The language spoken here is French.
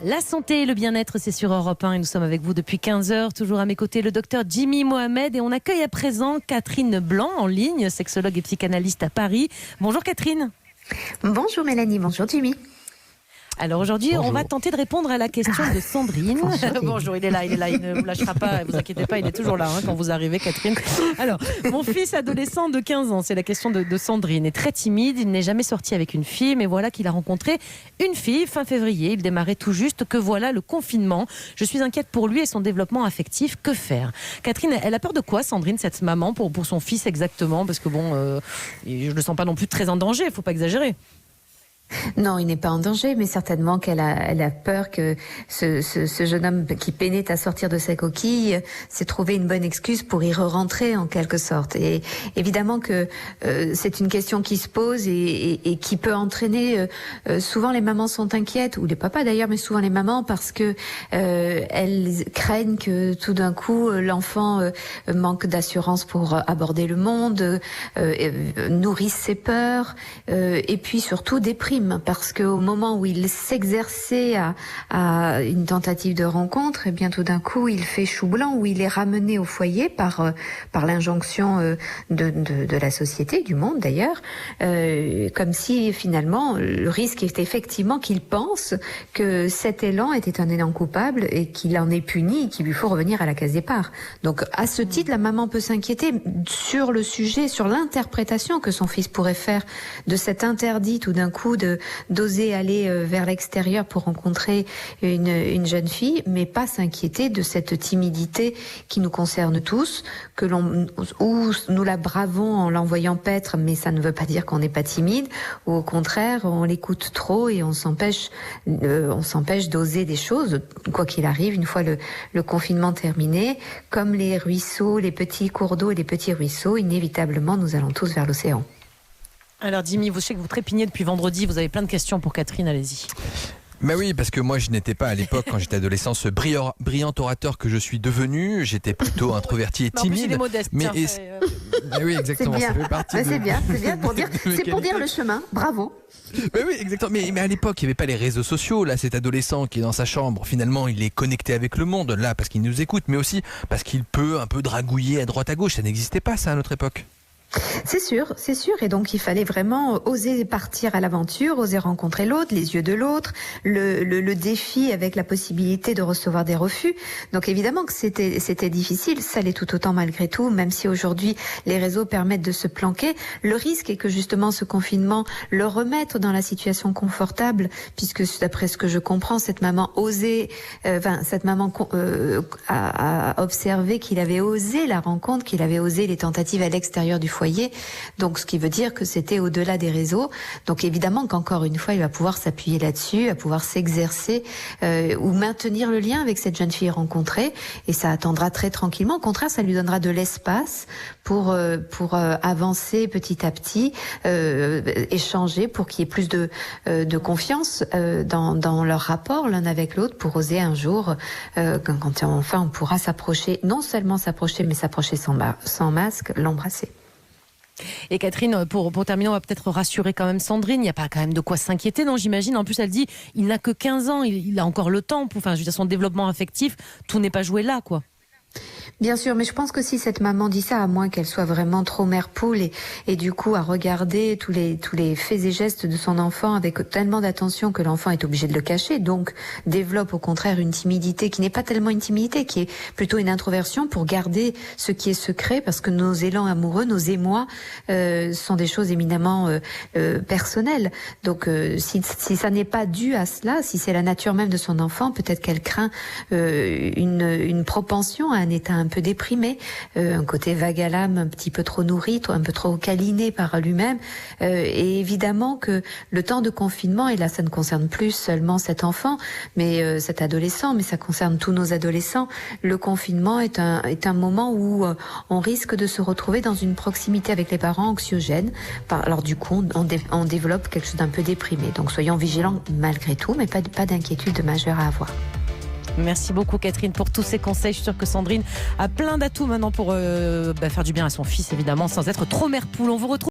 La santé et le bien-être, c'est sur Europe 1 et nous sommes avec vous depuis 15 heures. Toujours à mes côtés, le docteur Jimmy Mohamed et on accueille à présent Catherine Blanc en ligne, sexologue et psychanalyste à Paris. Bonjour Catherine. Bonjour Mélanie, bonjour Jimmy. Alors aujourd'hui, on va tenter de répondre à la question de Sandrine. Bonjour, il est là, il ne vous lâchera pas, ne vous inquiétez pas, il est toujours là quand vous arrivez Catherine. Alors, mon fils adolescent de 15 ans, c'est la question de Sandrine, est très timide, il n'est jamais sorti avec une fille, mais voilà qu'il a rencontré une fille fin février, il démarrait tout juste, que voilà le confinement. Je suis inquiète pour lui et son développement affectif, que faire? Catherine, elle a peur de quoi Sandrine, cette maman, pour son fils exactement? Parce que bon, je ne le sens pas non plus très en danger, il ne faut pas exagérer. Non, il n'est pas en danger, mais certainement qu'elle a peur que ce jeune homme qui peinait à sortir de sa coquille s'est trouvé une bonne excuse pour y re-rentrer en quelque sorte. Et évidemment que c'est une question qui se pose et qui peut entraîner. Souvent les mamans sont inquiètes, ou les papas d'ailleurs, mais souvent les mamans parce que elles craignent que tout d'un coup l'enfant manque d'assurance pour aborder le monde, nourrisse ses peurs, et puis surtout déprime. Parce qu'au moment où il s'exerçait à une tentative de rencontre, et bien tout d'un coup il fait chou blanc, où il est ramené au foyer par l'injonction de la société, du monde d'ailleurs, comme si finalement le risque est effectivement qu'il pense que cet élan était un élan coupable et qu'il en est puni et qu'il lui faut revenir à la case départ. Donc à ce titre, la maman peut s'inquiéter sur le sujet, sur l'interprétation que son fils pourrait faire de cet interdit tout d'un coup d'oser aller vers l'extérieur pour rencontrer une jeune fille, mais pas s'inquiéter de cette timidité qui nous concerne tous, où nous la bravons en l'envoyant paître, mais ça ne veut pas dire qu'on n'est pas timide, ou au contraire, on l'écoute trop et on s'empêche d'oser des choses, quoi qu'il arrive, une fois le confinement terminé. Comme les ruisseaux, les petits cours d'eau et les petits ruisseaux, inévitablement, nous allons tous vers l'océan. Alors Jimmy, je sais que vous trépignez depuis vendredi, vous avez plein de questions pour Catherine, allez-y. Mais oui, parce que moi je n'étais pas à l'époque, quand j'étais adolescent, ce brillant orateur que je suis devenu. J'étais plutôt introverti et timide. En plus, il est modeste. Mais oui, exactement. C'est bien. Ça fait partie C'est bien pour dire, c'est pour dire le chemin. Bravo. Mais oui, exactement. Mais à l'époque, il n'y avait pas les réseaux sociaux. Là, cet adolescent qui est dans sa chambre, finalement, il est connecté avec le monde. Là, parce qu'il nous écoute, mais aussi parce qu'il peut un peu dragouiller à droite à gauche. Ça n'existait pas, ça, à notre époque. C'est sûr. Et donc il fallait vraiment oser partir à l'aventure, oser rencontrer l'autre, les yeux de l'autre, le défi avec la possibilité de recevoir des refus. Donc évidemment que c'était difficile, ça l'est tout autant malgré tout, même si aujourd'hui les réseaux permettent de se planquer. Le risque est que justement ce confinement le remette dans la situation confortable, puisque d'après ce que je comprends, cette maman a observé qu'il avait osé la rencontre, qu'il avait osé les tentatives à l'extérieur du foyer. Donc ce qui veut dire que c'était au-delà des réseaux. Donc évidemment qu'encore une fois il va pouvoir s'appuyer là-dessus, va pouvoir s'exercer ou maintenir le lien avec cette jeune fille rencontrée, et ça attendra très tranquillement. Au contraire, ça lui donnera de l'espace pour avancer petit à petit, échanger, pour qu'il y ait plus de confiance dans leur rapport l'un avec l'autre, pour oser un jour, quand enfin on pourra s'approcher, non seulement s'approcher, mais s'approcher sans masque, l'embrasser. Et Catherine, pour terminer, on va peut-être rassurer quand même Sandrine, il n'y a pas quand même de quoi s'inquiéter, non, j'imagine. En plus, elle dit, il n'a que 15 ans, il a encore le temps, je veux dire, son développement affectif, tout n'est pas joué là, quoi. Bien sûr, mais je pense que si cette maman dit ça, à moins qu'elle soit vraiment trop mère poule et du coup à regarder tous les faits et gestes de son enfant avec tellement d'attention que l'enfant est obligé de le cacher, donc développe au contraire une timidité qui n'est pas tellement une timidité, qui est plutôt une introversion pour garder ce qui est secret, parce que nos élans amoureux, nos émois sont des choses éminemment personnelles. Donc si ça n'est pas dû à cela, si c'est la nature même de son enfant, peut-être qu'elle craint une propension à un état un peu déprimé, un côté vague à l'âme, un petit peu trop nourri, un peu trop câliné par lui-même. Et évidemment que le temps de confinement, et là ça ne concerne plus seulement cet enfant, mais cet adolescent, mais ça concerne tous nos adolescents, le confinement est un moment où on risque de se retrouver dans une proximité avec les parents anxiogène. Alors du coup, on développe quelque chose d'un peu déprimé. Donc soyons vigilants malgré tout, mais pas d'inquiétude majeure à avoir. Merci beaucoup Catherine pour tous ces conseils. Je suis sûre que Sandrine a plein d'atouts maintenant pour faire du bien à son fils, évidemment, sans être trop mère poule. On vous retrouve